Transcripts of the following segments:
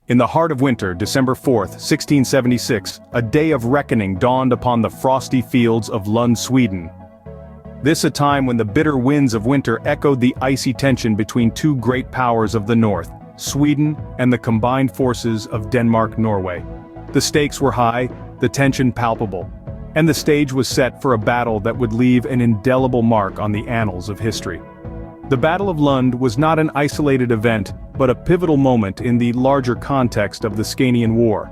In the heart of winter, December 4th, 1676, a day of reckoning dawned upon the frosty fields of Lund, Sweden. This a time when the bitter winds of winter echoed the icy tension between two great powers of the north, Sweden and the combined forces of Denmark-Norway. The stakes were high, the tension palpable, and the stage was set for a battle that would leave an indelible mark on the annals of history. The Battle of Lund was not an isolated event, but a pivotal moment in the larger context of the Scanian War.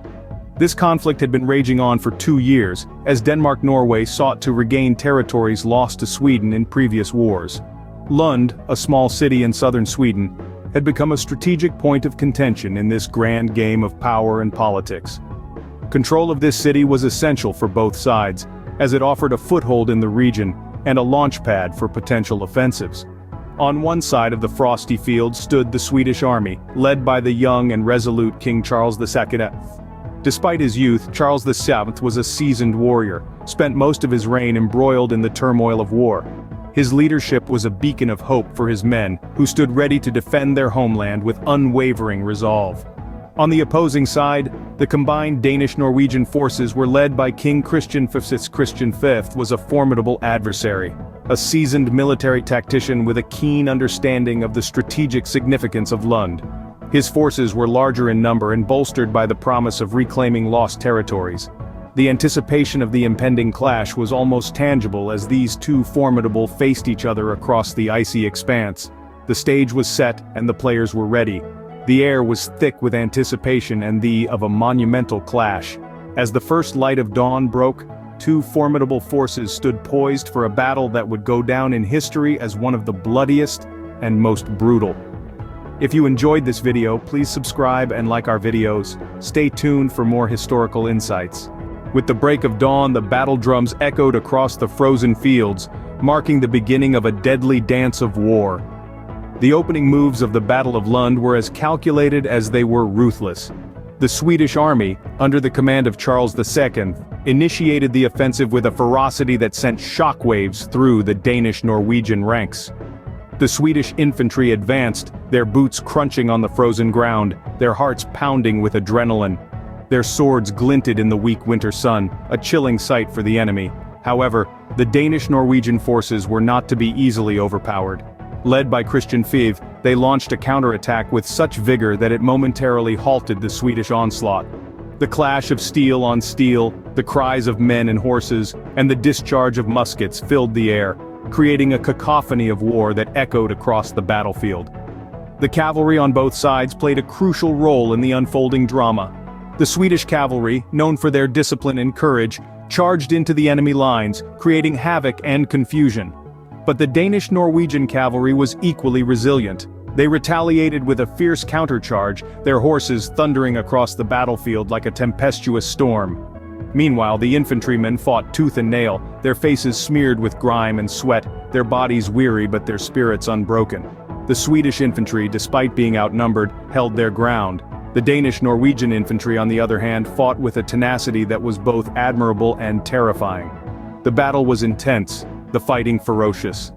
This conflict had been raging on for 2 years, as Denmark-Norway sought to regain territories lost to Sweden in previous wars. Lund, a small city in southern Sweden, had become a strategic point of contention in this grand game of power and politics. Control of this city was essential for both sides, as it offered a foothold in the region and a launchpad for potential offensives. On one side of the frosty field stood the Swedish army, led by the young and resolute King Charles II. Despite his youth, Charles VII was a seasoned warrior, spent most of his reign embroiled in the turmoil of war. His leadership was a beacon of hope for his men, who stood ready to defend their homeland with unwavering resolve. On the opposing side, the combined Danish-Norwegian forces were led by King Christian V. Christian V was a formidable adversary, a seasoned military tactician with a keen understanding of the strategic significance of Lund. His forces were larger in number and bolstered by the promise of reclaiming lost territories. The anticipation of the impending clash was almost tangible as these two formidable faced each other across the icy expanse. The stage was set and the players were ready. The air was thick with anticipation and the of a monumental clash. As the first light of dawn broke, two formidable forces stood poised for a battle that would go down in history as one of the bloodiest and most brutal. If you enjoyed this video, please subscribe and like our videos. Stay tuned for more historical insights. With the break of dawn, the battle drums echoed across the frozen fields, marking the beginning of a deadly dance of war. The opening moves of the Battle of Lund were as calculated as they were ruthless. The Swedish army, under the command of Charles II, initiated the offensive with a ferocity that sent shockwaves through the Danish-Norwegian ranks. The Swedish infantry advanced, their boots crunching on the frozen ground, their hearts pounding with adrenaline. Their swords glinted in the weak winter sun, a chilling sight for the enemy. However, the Danish-Norwegian forces were not to be easily overpowered. Led by Christian V, they launched a counterattack with such vigor that it momentarily halted the Swedish onslaught. The clash of steel on steel, the cries of men and horses, and the discharge of muskets filled the air, creating a cacophony of war that echoed across the battlefield. The cavalry on both sides played a crucial role in the unfolding drama. The Swedish cavalry, known for their discipline and courage, charged into the enemy lines, creating havoc and confusion. But the Danish-Norwegian cavalry was equally resilient. They retaliated with a fierce countercharge, their horses thundering across the battlefield like a tempestuous storm. Meanwhile, the infantrymen fought tooth and nail, their faces smeared with grime and sweat, their bodies weary but their spirits unbroken. The Swedish infantry, despite being outnumbered, held their ground. The Danish-Norwegian infantry, on the other hand, fought with a tenacity that was both admirable and terrifying. The battle was intense, the fighting ferocious.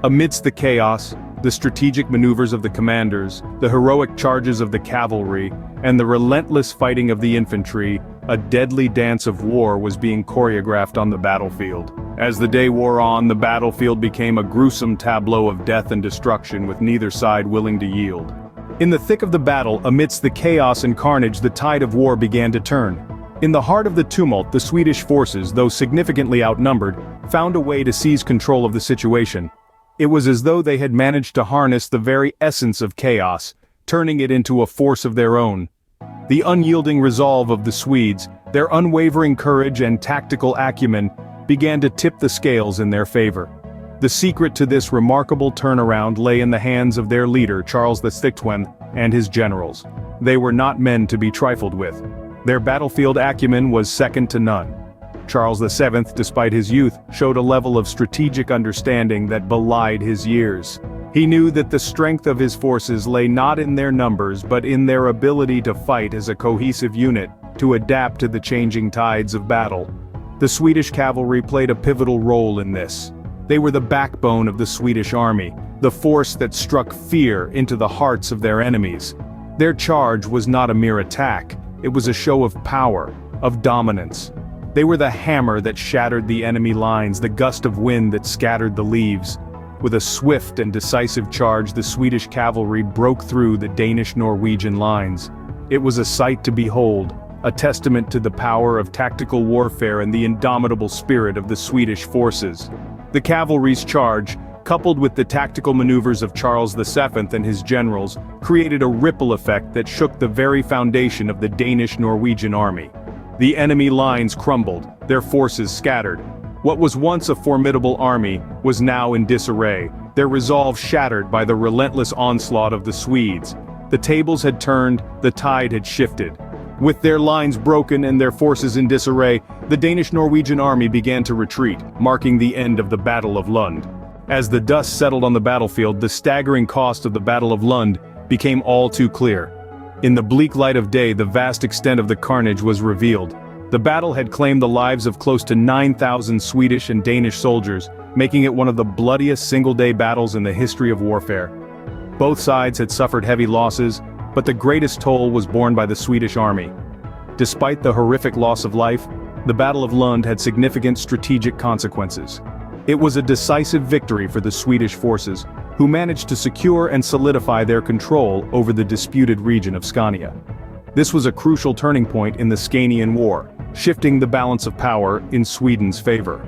Amidst the chaos, the strategic maneuvers of the commanders, the heroic charges of the cavalry, and the relentless fighting of the infantry, a deadly dance of war was being choreographed on the battlefield. As the day wore on, the battlefield became a gruesome tableau of death and destruction with neither side willing to yield. In the thick of the battle, amidst the chaos and carnage, the tide of war began to turn. In the heart of the tumult, the Swedish forces, though significantly outnumbered, found a way to seize control of the situation. It was as though they had managed to harness the very essence of chaos, turning it into a force of their own. The unyielding resolve of the Swedes, their unwavering courage and tactical acumen, began to tip the scales in their favor. The secret to this remarkable turnaround lay in the hands of their leader, Charles VI, and his generals. They were not men to be trifled with. Their battlefield acumen was second to none. Charles VII, despite his youth, showed a level of strategic understanding that belied his years. He knew that the strength of his forces lay not in their numbers but in their ability to fight as a cohesive unit, to adapt to the changing tides of battle. The Swedish cavalry played a pivotal role in this. They were the backbone of the Swedish army, the force that struck fear into the hearts of their enemies. Their charge was not a mere attack, it was a show of power, of dominance. They were the hammer that shattered the enemy lines, the gust of wind that scattered the leaves. With a swift and decisive charge, the Swedish cavalry broke through the Danish-Norwegian lines. It was a sight to behold, a testament to the power of tactical warfare and the indomitable spirit of the Swedish forces. The cavalry's charge, coupled with the tactical maneuvers of Charles VII and his generals, created a ripple effect that shook the very foundation of the Danish-Norwegian army. The enemy lines crumbled, their forces scattered. What was once a formidable army was now in disarray, their resolve shattered by the relentless onslaught of the Swedes. The tables had turned, the tide had shifted. With their lines broken and their forces in disarray, the Danish-Norwegian army began to retreat, marking the end of the Battle of Lund. As the dust settled on the battlefield, the staggering cost of the Battle of Lund became all too clear. In the bleak light of day, the vast extent of the carnage was revealed. The battle had claimed the lives of close to 9,000 Swedish and Danish soldiers, making it one of the bloodiest single-day battles in the history of warfare. Both sides had suffered heavy losses, but the greatest toll was borne by the Swedish army. Despite the horrific loss of life, the Battle of Lund had significant strategic consequences. It was a decisive victory for the Swedish forces, who managed to secure and solidify their control over the disputed region of Scania. This was a crucial turning point in the Scanian War, shifting the balance of power in Sweden's favor.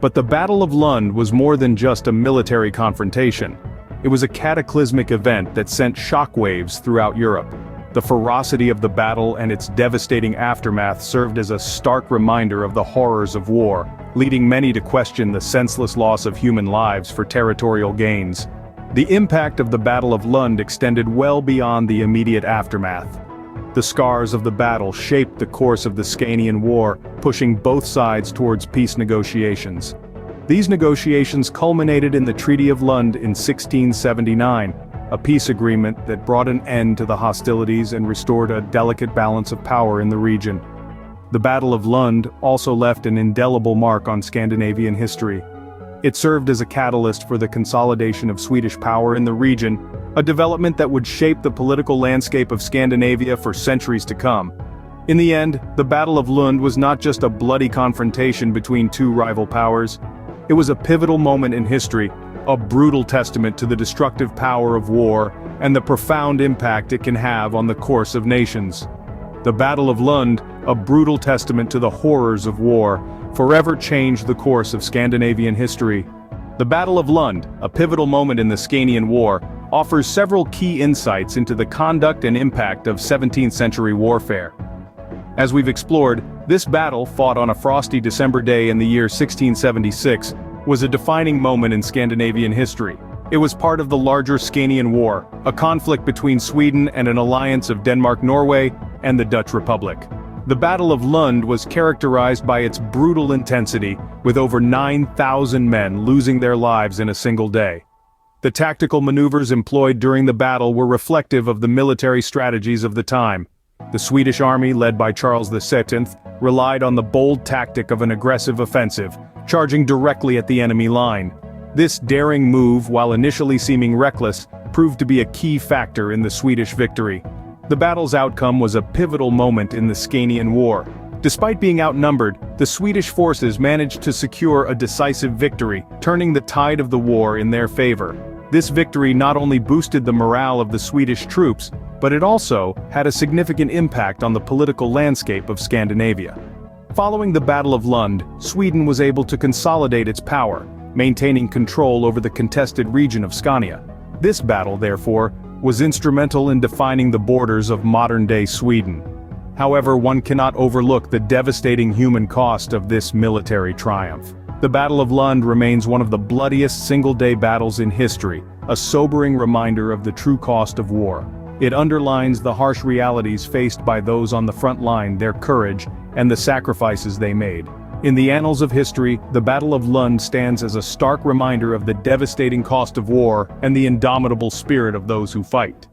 But the Battle of Lund was more than just a military confrontation. It was a cataclysmic event that sent shockwaves throughout Europe. The ferocity of the battle and its devastating aftermath served as a stark reminder of the horrors of war, leading many to question the senseless loss of human lives for territorial gains. The impact of the Battle of Lund extended well beyond the immediate aftermath. The scars of the battle shaped the course of the Scanian War, pushing both sides towards peace negotiations. These negotiations culminated in the Treaty of Lund in 1679, a peace agreement that brought an end to the hostilities and restored a delicate balance of power in the region. The Battle of Lund also left an indelible mark on Scandinavian history. It served as a catalyst for the consolidation of Swedish power in the region, a development that would shape the political landscape of Scandinavia for centuries to come. In the end, the Battle of Lund was not just a bloody confrontation between two rival powers. It was a pivotal moment in history, a brutal testament to the destructive power of war and the profound impact it can have on the course of nations. The Battle of Lund, a brutal testament to the horrors of war, forever changed the course of Scandinavian history. The Battle of Lund, a pivotal moment in the Scanian War, offers several key insights into the conduct and impact of 17th century warfare. As we've explored, this battle, fought on a frosty December day in the year 1676, was a defining moment in Scandinavian history. It was part of the larger Scanian War, a conflict between Sweden and an alliance of Denmark-Norway and the Dutch Republic. The Battle of Lund was characterized by its brutal intensity, with over 9,000 men losing their lives in a single day. The tactical maneuvers employed during the battle were reflective of the military strategies of the time. The Swedish army, led by Charles VII, relied on the bold tactic of an aggressive offensive, charging directly at the enemy line. This daring move, while initially seeming reckless, proved to be a key factor in the Swedish victory. The battle's outcome was a pivotal moment in the Scanian War. Despite being outnumbered, the Swedish forces managed to secure a decisive victory, turning the tide of the war in their favor. This victory not only boosted the morale of the Swedish troops, but it also had a significant impact on the political landscape of Scandinavia. Following the Battle of Lund, Sweden was able to consolidate its power, maintaining control over the contested region of Scania. This battle, therefore, was instrumental in defining the borders of modern-day Sweden. However, one cannot overlook the devastating human cost of this military triumph. The Battle of Lund remains one of the bloodiest single-day battles in history, a sobering reminder of the true cost of war. It underlines the harsh realities faced by those on the front line, their courage, and the sacrifices they made. In the annals of history, the Battle of Lund stands as a stark reminder of the devastating cost of war and the indomitable spirit of those who fight.